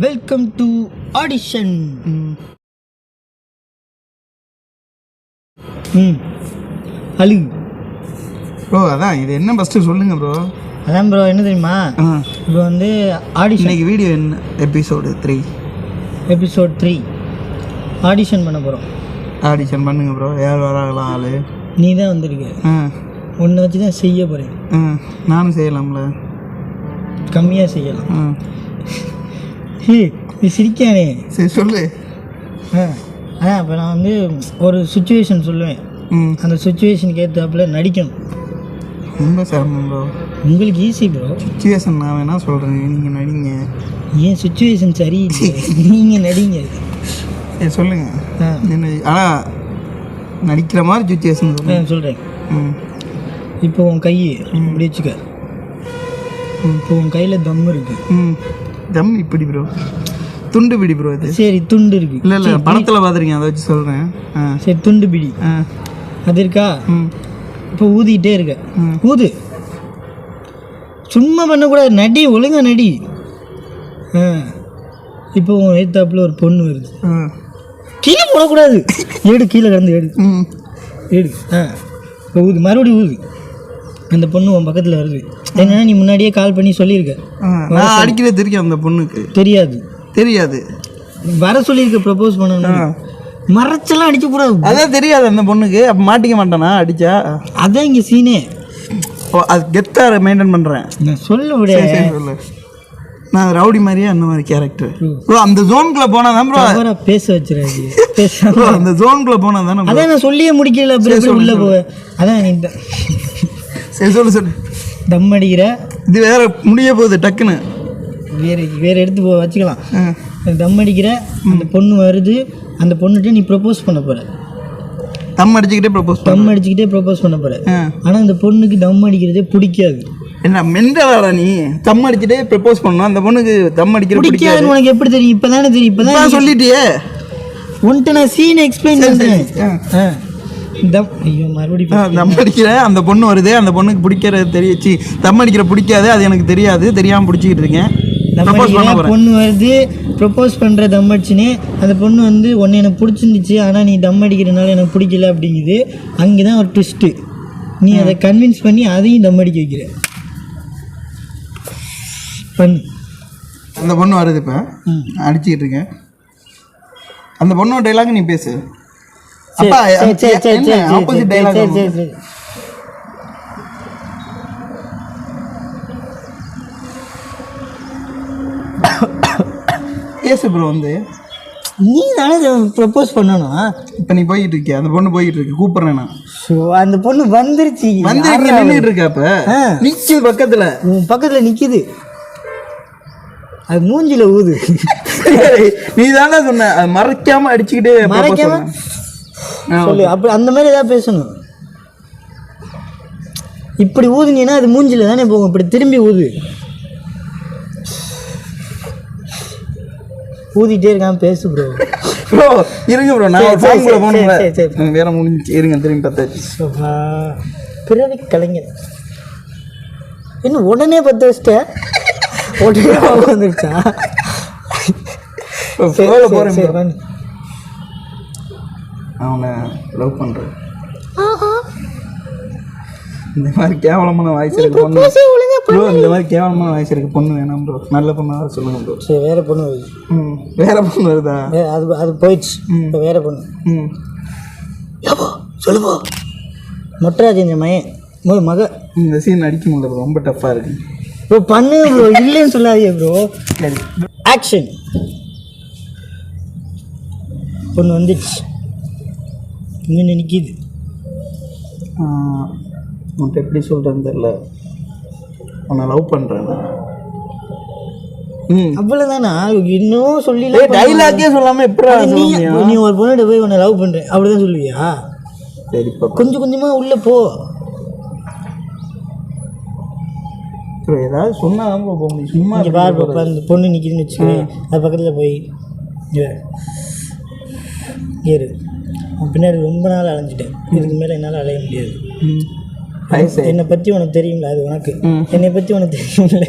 Welcome to audition. அழு bro. அதான் இது என்ன ஃபஸ்ட்டு சொல்லுங்கள் ப்ரோ. அதான் ப்ரோ, என்ன தெரியுமா, இப்போ வந்து ஆடிஷன் இன்னைக்கு வீடியோ என்ன எபிசோடு 3 ஆடிஷன் பண்ண போகிறோம். ஆடிஷன் பண்ணுங்க ப்ரோ. யார் வராங்களாம் ஆள்? நீ தான் வந்திருக்க. உன்னை வச்சு தான் செய்ய போகிறேன். நானும் செய்யலாம்ல, கம்மியாக செய்யலாம். நீ சிரிக்கானே. சரி சொல்லு. அதான் இப்போ நான் வந்து ஒரு சுச்சுவேஷன் சொல்லுவேன். அந்த சுச்சுவேஷனுக்கு ஏற்றாப்புல நடிக்கணும். ரொம்ப சிரமம் ப்ரோ. உங்களுக்கு ஈஸி ப்ரோ. சுச்சுவேஷன் நான் வேணா சொல்கிறேன், நீங்கள் நடிங்க. ஏன் சுச்சுவேஷன் சரியில்லை, நீங்கள் நடிங்க. சரி சொல்லுங்கள். என்ன ஆனால் நடிக்கிற மாதிரி சுச்சுவேஷன் சொல்கிறேன். இப்போ உன் கையை இப்படி வச்சுக்க. இப்போ உன் கையில் தம் இருக்கு. தம் இப்படி ப்ரோ, துண்டு பிடி ப்ரோ. அது சரி, துண்டு இருக்கு. இல்லை படத்தில் பார்த்துருக்கீங்க, அதை வச்சு சொல்கிறேன். சரி, துண்டு பிடி அது இருக்கா. இப்போ ஊதிக்கிட்டே இருக்க. ஊது, சும்மா பண்ணக்கூடாது, நடி, ஒழுங்கா நடி. இப்போ உன் ஏத்தாப்புல ஒரு பொண்ணு வருது. கீழே போடக்கூடாது, ஏடு, கீழே கிடந்து ஏடு ஏடு. இப்போ ஊது, மறுபடியும் ஊது. அந்த பொண்ணு உன் பக்கத்தில் வருது. என்னன்னா நீ முன்னாடியே கால் பண்ணி சொல்லியிருக்க. நான் அடிக்கிறது தெரியும் அந்த பொண்ணுக்கு? தெரியாது. வர சொல்லியிருக்க, ப்ரப்போஸ் பண்ணணும். மறைச்செல்லாம் அடிக்கக்கூடாது. அதான் தெரியாது அந்த பொண்ணுக்கு. அப்போ மாட்டிக்க மாட்டானா அடித்தா? அதான் இங்கே சீனே. அது கெத்தாக மெயின்டைன் பண்ணுறேன். நான் சொல்ல விட சொல்லு. நான் ரவுடி மாதிரியே அந்த மாதிரி கேரக்டர் ப்ரோ. அந்த ஜோனுக்குள்ளே போனால் தான் ப்ரோ பேச வச்சுருக்காரு. அந்த ஜோனுக்குள்ளே போனால் தானே. அதான் நான் சொல்லியே முடிக்கல, அப்புறம் உள்ளே போவ. அதான் இந்த சரி சொல்லு. தம் அடிக்கிற. இது வேற முடிய போகுது டக்குன்னு. வேறு எடுத்து வச்சுக்கலாம். தம் அடிக்கிற, அந்த பொண்ணு வருது. அந்த பொண்ணுகிட்ட நீ ப்ரப்போஸ் பண்ண போகிற. தம் அடிச்சுக்கிட்டே ப்ரப்போஸ் பண்ண போகிற. ஆனால் அந்த பொண்ணுக்கு தம் அடிக்கிறதே பிடிக்காது. என்ன மெண்டலாடா நீ? தம் அடிச்சுட்டே ப்ரப்போஸ் பண்ணணும், அந்த பொண்ணுக்கு தம் அடிக்கிறது பிடிக்காதுன்னு உனக்கு எப்படி தெரியும்? இப்போ தானே தெரியும். இப்போ தான் சொல்லிட்டியே. உன்ட்ட நான் சீனை எக்ஸ்பிளைன் பண்ணுறேன். ஐயோ, மறுபடியும் தம் அடிக்கிற அந்த பொண்ணு வருது. அந்த பொண்ணுக்கு பிடிக்கிறது தெரியுச்சு, தம் அடிக்கிற பிடிக்காது, அது எனக்கு தெரியாது, தெரியாமல் பிடிச்சிக்கிட்டு இருக்கேன். பொண்ணு வருது, ப்ரப்போஸ் பண்ணுற தம் அடிச்சுன்னு. அந்த பொண்ணு வந்து ஒன்று எனக்கு பிடிச்சிருந்துச்சு, ஆனால் நீ தம் அடிக்கிறதுனால எனக்கு பிடிக்கல அப்படிங்குது. அங்கே தான் ஒரு ட்விஸ்ட்டு. நீ அதை கன்வின்ஸ் பண்ணி அதையும் தம் அடிக்க வைக்கிற. பண்ணு. அந்த பொண்ணு வருது, இப்போ அடிச்சுக்கிட்டு இருக்கேன். அந்த பொண்ணோட டைலாக் நீ பேசு. ஆப்போசிட் டைலாக் பேசு ப்ரோ. வந்து நீ தானே ப்ரப்போஸ் பண்ணணும். இப்போ நீ போய்கிட்டு இருக்கியா? அந்த பொண்ணு போய்கிட்டு இருக்கு, கூப்பிட்றேன் நான். ஸோ அந்த பொண்ணு வந்துருச்சு, நின்றுட்டு இருக்கா. இப்போ நிற்கிது, பக்கத்தில் நிற்கிது. அது மூஞ்சில ஊது. நீ தானே சொன்ன அது மறைக்காம அடிச்சுக்கிட்டே. மறைக்காம சொல்லு. அப்படி அந்த மாதிரி ஏதாவது பேசணும். இப்படி ஊதுனீங்கன்னா அது மூஞ்சில தானே போகும். இப்படி திரும்பி ஊது. ஊதிட்டே இருக்காம பேசு ப்ரோ. ப்ரோ இருங்க ப்ரோ, நான் ஃபார்முக்குள்ள போகணும்ல. வேற முடிஞ்சு இருங்க, திரும்பி பார்த்தாச்சு. பிறவி கலைஞர் என்ன உடனே பற்ற வச்சிட்ட? உடனே வந்துருச்சா? போகிறேன். அவனை லவ் பண்ணுறேன். இந்த மாதிரி கேவலமான வாய்ஸ் இருக்கு பொண்ணு ப்ரோ. இந்த மாதிரி கேவலமான வாய்ஸ் இருக்கு பொண்ணு வேணாம் ப்ரோ. நல்ல பொண்ணாக சொல்லுங்க ப்ரோ. சரி, வேற பொண்ணு வருது. வேற பொண்ணு வருதா? அது போயிடுச்சு. இப்போ வேற பொண்ணு. ஏப்போ சொல்லுப்போ. மொட்டராஜேந்திர மகன் மக. இந்த சீன் அடிக்க முடியல, ரொம்ப டஃப்பாக இருக்கு ப்ரோ. பண்ணு ப்ரோ, இல்லைன்னு சொல்லாதீங்க ப்ரோ. ஆக்ஷன். பொண்ணு வந்துடுச்சு, இன்னும் நிற்கிது. உன்ட்ட எப்படி சொல்கிறேன்னு தெரியல, உன்னை லவ் பண்ணுறேன். அவ்வளோதானா? இன்னும் சொல்லி டைலாக்கே சொல்லாமல் எப்படி நீ ஒரு பொண்ணுகிட்ட போய் உன்னை லவ் பண்ணுறேன் அப்படிதான் சொல்லுவியா? சரிப்பா, கொஞ்சம் கொஞ்சமாக உள்ளே போ. ஏதாவது சொன்னால் போக முடியும். சும்மா பாரு, அந்த பொண்ணு நிற்கிதுன்னு வச்சுக்கோங்க. அது பக்கத்தில் போய் ஏறு. பின்னாடி ரொம்ப நாள் அலைஞ்சிட்டேன், இதுக்கு மேலே என்னால் அலைய முடியாது. என்னை பற்றி உனக்கு தெரியுங்களா? அது உனக்கு என்னை பற்றி உனக்கு தெரியும்ல,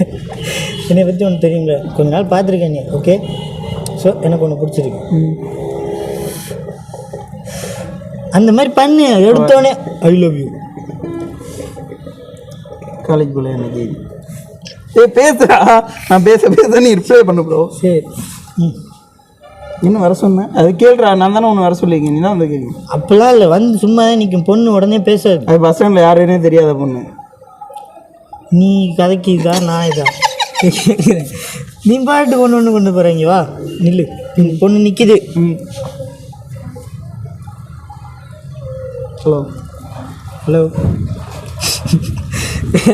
என்னை பற்றி உனக்கு தெரியும்ல, கொஞ்ச நாள் பார்த்துருக்கேன் நீ. ஓகே, ஸோ எனக்கு ஒன்று பிடிச்சிருக்கு. அந்த மாதிரி பண்ணு, எடுத்தோடனே ஐ லவ் யூ. காலேஜ் போல எனக்கு பேசுறா, நான் பேச நீ ரிப்ளை பண்ண ப்ரோ. சரி, இன்னும் வர சொன்னேன், அது கேள்றா. நான் தானே ஒன்று வர சொல்லியிருக்கேன், நீ தான் வந்து கேட்க. அப்படிலாம் இல்லை, வந்து சும்மா தான் நிற்கும் பொண்ணு, உடனே பேசாது. அது பஸ் ஸ்டாண்டில் யாருன்னே தெரியாத பொண்ணு. நீ கதைக்கு இதா நான் இதா கேட்குறேன். நீ பாட்டு ஒன்று கொண்டு போகிறீங்க, வா நில்லு. பொண்ணு நிற்கிது. ஹலோ ஹலோ,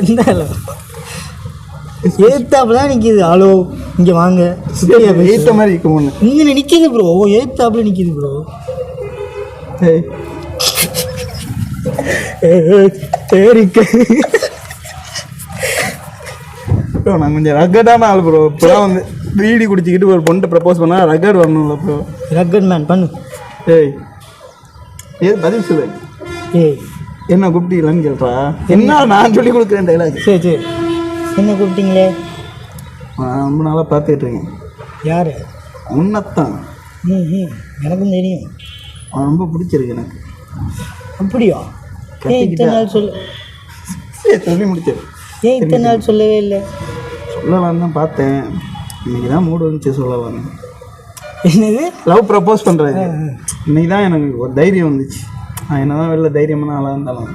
எந்த ஹலோ? எழுத்தாப்புலாம் நிற்கிது. ஹலோ இங்கே வாங்க, ஏற்ற மாதிரி இருக்கும் ஒன்று இங்கே நிற்கிது ப்ரோ. எழுத்தாப்புல நிற்கிது ப்ரோ. ப்ரோ நான் கொஞ்சம் ரக்கடான ஆள் ப்ரோ. இப்போலாம் வந்து பீடி குடிச்சிக்கிட்டு ஒரு பொண்ணை ப்ரப்போஸ் பண்ணால் ரக்கட் வரணும்ல ப்ரோ. ரக்கட் மேன் பண்ணு. ஏய் ஏது பதில் சொல்லு. ஏய் என்ன கூப்பிட்டீங்களான்னு கேள்றா. என்ன நான் சொல்லி கொடுக்குறேன் டைலாக். சரி சரி, என்ன கூப்பிட்டீங்களே? நான் ரொம்ப நாளாக பார்த்துக்கிட்டு இருக்கேன். யார்? உன்னத்தான். எனக்கும் தெரியும். அவன் ரொம்ப பிடிச்சிருக்கு எனக்கு. அப்படியா? ஏன் இத்தனை நாள் சொல்லி முடிச்சிரு. ஏன் இத்தனை நாள் சொல்லவே இல்லை? சொல்லலான்னு தான் பார்த்தேன், இன்னைக்கு தான் மூடு வந்துச்சு சொல்லலான்னு. என்னது? லவ் ப்ரப்போஸ் பண்ணுறது இன்னைக்கு தான் எனக்கு ஒரு தைரியம் வந்துச்சு. நான் என்ன தான் வெளில தைரியமான ஆளாக இருந்தாலும்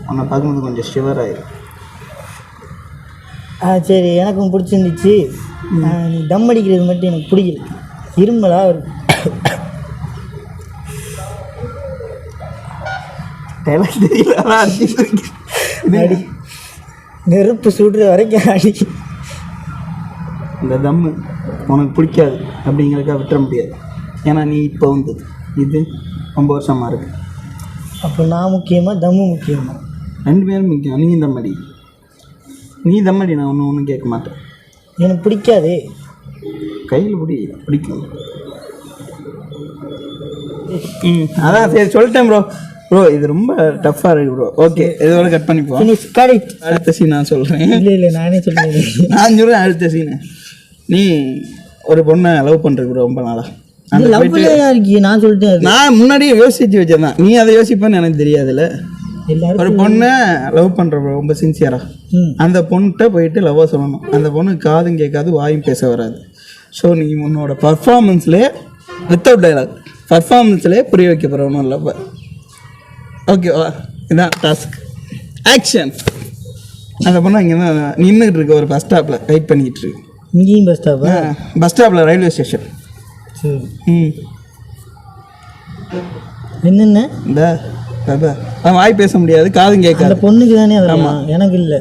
அவனை பார்க்கும்போது கொஞ்சம் ஷிவர் ஆயிடும். சரி, எனக்கும் பிடிச்சிருந்துச்சு. நீ தம் அடிக்கிறது மட்டும் எனக்கு பிடிக்கல. இருமலா இருக்கு. தெரியல, நெருப்பு சுடுற வரைக்கும் அடி. இந்த தம்மு உனக்கு பிடிக்காது அப்படிங்கிறதுக்காக விட்டுற முடியாது. ஏன்னா நீ இப்போ வந்தது இது ரொம்ப வருஷமாக இருக்கு. அப்போ நான் முக்கியமாக தம்மு முக்கியமா? 2 பேரும் முக்கியம். நீ தம்மடி நான் ஒன்றும் கேட்க மாட்டேன். எனக்கு பிடிக்காதே. கையில் பிடிக்கும். அதான் சரி சொல்லிட்டேன் ப்ரோ. ப்ரோ இது ரொம்ப டஃப்பாக இருக்குது ப்ரோ. ஓகே, இதோட கட் பண்ணிப்போம். அடுத்த சீன் நான் சொல்கிறேன். இல்லை நானே சொல்கிறேன். நான் சொல்கிறேன் அடுத்த சீனு. நீ ஒரு பொண்ணை லவ் பண்ணுற ப்ரோ ரொம்ப நாளாக. நான் சொல்லிட்டேன். நான் முன்னாடியே யோசிச்சு வச்சேன். நீ அதை யோசிப்பேன்னு எனக்கு தெரியாதுல்ல. ஒரு பொண்ணை லவ் பண்ணுற ரொம்ப சின்சியரா அந்த பொண்ணுகிட்ட போயிட்டு லவ்வாக சொல்லணும். அந்த பொண்ணு காதும் கேட்காது, வாயும் பேச வராது. ஸோ நீ உன்னோட பர்ஃபார்மன்ஸ்லேயே வித்தவுட் டைலாக் பர்ஃபார்மன்ஸ்லேயே புரிய வைக்க போகிறவனும் லவ். ஓகேவா? இதுதான் டாஸ்க். ஆக்ஷன். அந்த பொண்ணு இங்கே தான் நின்றுக்கிட்டு இருக்கு ஒரு பஸ் ஸ்டாப்பில் வெயிட் பண்ணிக்கிட்டு இருக்கு. இங்கேயும் பஸ் ஸ்டாப்பா? பஸ் ஸ்டாப்பில் ரயில்வே ஸ்டேஷன். என்னென்ன இந்த அவன் வாய் பேச முடியாது, காதும் கேட்காது. பொண்ணுக்கு தானே? ஆமாம், எனக்கு இல்லை.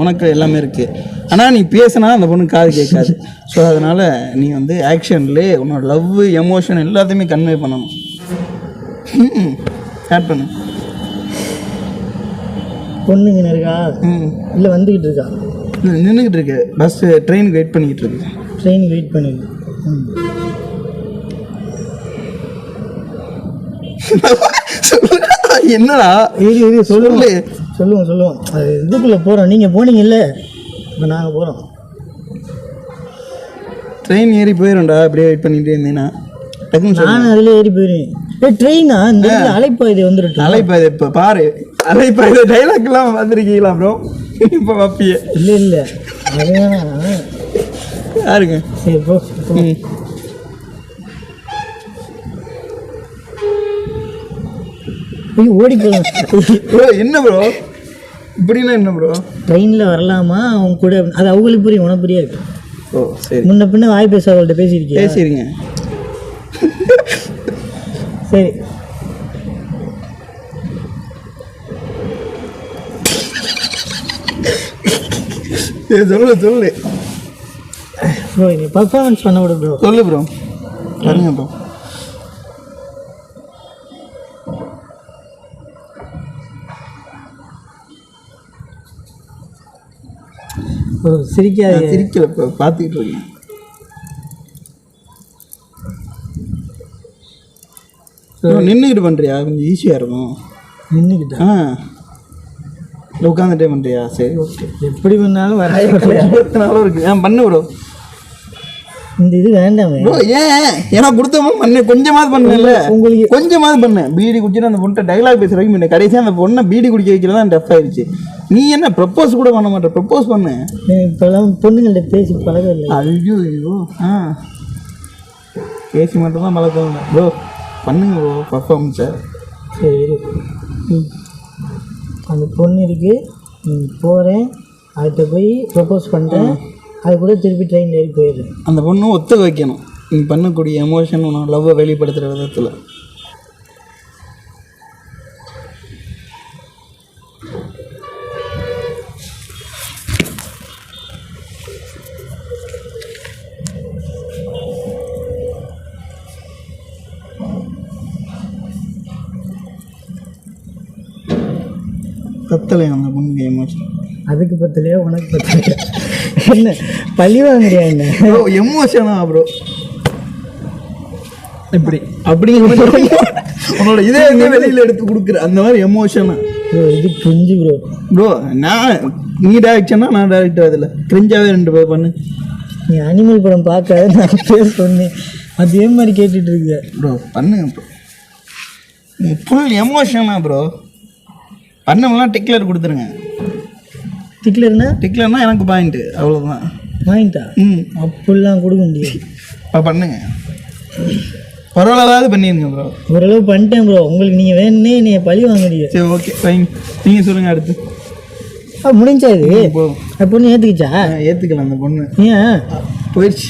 உனக்கு எல்லாமே இருக்குது. ஆனால் நீ பேசினா அந்த பொண்ணு காது கேட்காது. ஸோ அதனால் நீ வந்து ஆக்ஷன்லேயே உன்னோட லவ் எமோஷன் எல்லாத்தையுமே கன்வே பண்ணணும். ஸ்டார்ட் பண்ணு. பொண்ணுங்க இருக்கா? இல்லை வந்துக்கிட்டு இருக்கா? இல்லை நின்றுக்கிட்டு இருக்கு. ட்ரெயினுக்கு வெயிட் பண்ணிக்கிட்டு இருக்கு. ட்ரெயினுக்கு வெயிட் பண்ணிருக்கு. என்னடா சொல்லுவோம். அது இதுக்குள்ளே போகிறோம். நீங்கள் போனீங்கல்ல, இப்போ நாங்கள் போகிறோம். ட்ரெயின் ஏறி போயிடும்டா. அப்படியே வெயிட் பண்ணிகிட்டே இருந்தீங்கன்னா நான் அதில் ஏறி போயிடுவேன். ட்ரெயினா இந்த அலைப்பாயுதை வந்துட்டு அலைப்பாயுதை இப்போ பாரு. அலைப்பாயுதை டைலாக்லாம் வந்துருக்கீங்களா ப்ரோ? இப்போ பாப்பிய இல்லை அது யாருங்க? சரி போ. ஓடி போகலாம். ப்ரோ என்ன ப்ரோ இப்படின்னா என்ன ப்ரோ? ட்ரெயினில் வரலாமா அவங்க கூட? அது அவங்களுக்கு புரியும், உனக்கு புரியாது. ஓ சரி. முன்ன பின்ன வாய் பேச அவங்கள்ட்ட பேசியிருக்கீங்க. சரி சொல்லு ப்ரோ. நீ பர்ஃபார்மன்ஸ் பண்ண விடு ப்ரோ. சொல்லு ப்ரோ. பாருங்க ப்ரோ. சிரிக்காது. சிரிக்கல ப்ரோ, பார்த்துக்கிட்டு இருக்கேன். நின்றுக்கிட்டு பண்ணுறியா? கொஞ்சம் ஈஸியாக இருக்கும். நின்றுக்கிட்டா? உட்காந்துட்டே பண்ணுறியா? சரி ஓகே. எப்படி பண்ணாலும் வர நாளும் இருக்கு. பண்ணு ப்ரோ. இந்த இது வேண்டாமே ப்ரோ. ஏன்னா கொடுத்தவங்க பண்ணு, கொஞ்சமாவது பண்ணல. உங்களுக்கு கொஞ்சமாவது பண்ணு. பீடி குடிச்சிட்டு அந்த பொண்ணை டைலாக் பேசுற வரைக்கும் பண்ணு. கடைசியாக அந்த பொண்ணை பீடி குடிக்க வைக்கிறதா டஃப் ஆயிடுச்சு. நீ என்ன ப்ரப்போஸ் கூட பண்ண மாட்டேன்? ப்ரப்போஸ் பண்ணு. இப்போல்லாம் பொண்ணுங்கள்ட்ட பேசி பழகவில்லை. ஐயோ பேசி மட்டும் தான் பழக்கம் ப்ரோ. பண்ணுங்க ப்ரோ பர்ஃபார்மன்ஸை. சரி அந்த பொண்ணு இருக்குது, போகிறேன், அதுகிட்ட போய் ப்ரப்போஸ் பண்ணுறேன், அது கூட திருப்பி ட்ரெயின் ஏறி போயிடுறேன். அந்த பொண்ணு ஒத்துக்க வைக்கணும் நீ பண்ணக்கூடிய எமோஷன், உனக்கு லவ்வை வெளிப்படுத்துகிற விதத்தில். பத்தலை அந்த பொண்ணுக்கு எமோஷன். அதுக்கு பத்தலையா உனக்கு பத்தலையா? என்ன பழி வாங்குறியா என்ன? ப்ரோ எமோஷனா ப்ரோ? இப்படி அப்படிங்கிற உன்னோட இதே வெளியில் எடுத்து கொடுக்குற அந்த மாதிரி எமோஷனா ப்ரோ? இது கிரிஞ்சு ப்ரோ. ப்ரோ நீ டேரக்ஷனா நான் டேரக்டர், அதில் கிரிஞ்சாவே 2 பேர் பண்ணு. நீ அனிமல் படம் பார்க்காத, நான் பேர் சொன்னேன் அதே மாதிரி கேட்டுட்டு இருக்க. ப்ரோ பண்ணுங்க ப்ரோ, ஃபுல் எமோஷனா ப்ரோ. பண்ணவங்களாம் டிக்லர் கொடுத்துருங்க. டிக்லர்னா எனக்கு பாயிண்ட்டு, அவ்வளோதான். பாயிண்டா? அப்படிலாம் கொடுக்க முடியாது. பண்ணுங்க, பரவாயில்லாவது பண்ணிடுங்க ப்ரோ. ஓரளவு பண்ணிட்டேன் ப்ரோ. உங்களுக்கு நீங்கள் வேணுன்னே நீ பழி வாங்குறீங்க. சரி ஓகே ஃபைன், நீங்கள் சொல்லுங்கள் அடுத்து. முடிஞ்சா இது பொண்ணு ஏற்றுக்கிச்சா? ஏற்றுக்கலாம் அந்த பொண்ணு. ஏன் போயிடுச்சு?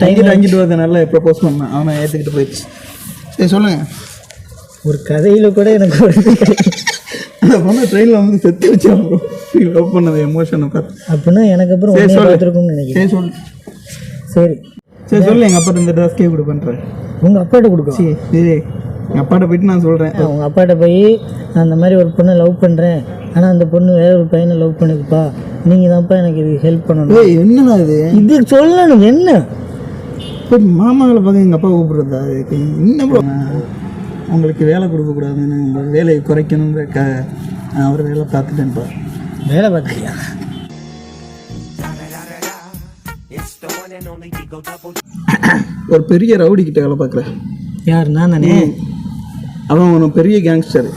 தங்கிட்டு வரது நல்லா ப்ரப்போஸ் பண்ணேன், அவனை ஏற்றுக்கிட்டு போயிடுச்சு. சரி சொல்லுங்கள். ஒரு கதையில் கூட எனக்கு அந்த பொண்ணு ட்ரெயினில் வந்து செத்து வச்சான் ப்ரோ. லவ் பண்ணது எமோஷனை பார்த்து. அப்படின்னா எனக்கு அப்புறம் பார்த்துருக்கும்னு நினைக்கிறேன். சரி சரி சொல்லு. எங்கள் அப்பாட்ட இந்த ட்ரெஸ் கேக் பண்ணுறேன். உங்கள் அப்பாட்ட கொடுக்க? சரி எங்கள் அப்பாட்ட போயிட்டு நான் சொல்கிறேன். உங்கள் அப்பாட்ட போய் நான் அந்த மாதிரி ஒரு பொண்ணை லவ் பண்ணுறேன், ஆனால் அந்த பொண்ணு வேற ஒரு பையனை லவ் பண்ணுதுப்பா, நீங்கள் தான்ப்பா எனக்கு இது ஹெல்ப் பண்ணணும். என்னடா இது சொல்லணும்? என்ன இப்போ மாமாவில் பார்க்க எங்கள் அப்பா கூப்பிட்றதா? என்ன ப்ரோ, உங்களுக்கு வேலை கொடுக்கக்கூடாதுன்னு, உங்கள் வேலையை குறைக்கணுங்கிற அவர் வேலை பார்த்துட்டேன்ப்பா. வேலை பார்த்துக்கியா? ஒரு பெரிய ரவுடி கிட்ட வேலை பார்க்குறேன். யார்? நானே. அவன் ஒரு பெரிய கேங்ஸ்டர்.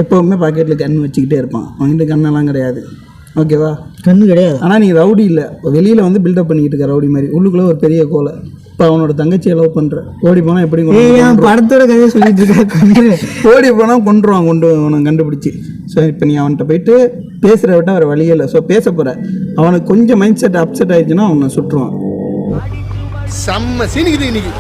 எப்போவுமே பாக்கெட்டில் கண் வச்சுக்கிட்டே இருப்பான். அவன்கிட்ட கண்ணெல்லாம் கிடையாது, ஓகேவா? கண்ணு கிடையாது. ஆனால் நீ ரவுடி இல்லை, வெளியில் வந்து பில்டப் பண்ணிக்கிட்டு இருக்க ரவுடி மாதிரி. உள்ளுக்குள்ளே ஒரு பெரிய கோலை. இப்போ அவனோட தங்கச்சியை லவ் பண்ணுற, ஓடி போனால் எப்படி படத்தோட கதையை சொல்லிட்டு இருக்க. ஓடி போனால் கொண்டுருவான், அவனை கண்டுபிடிச்சி. ஸோ இப்போ நீ அவன்கிட்ட போயிட்டு பேசுகிற விட்ட வேறு வழியே இல்லை. ஸோ பேச போகிற, அவனுக்கு கொஞ்சம் மைண்ட் செட் அப்செட் ஆயிடுச்சுன்னா அவனை சுட்டுருவான். செம்ம சீனிக்குது இன்னைக்கு.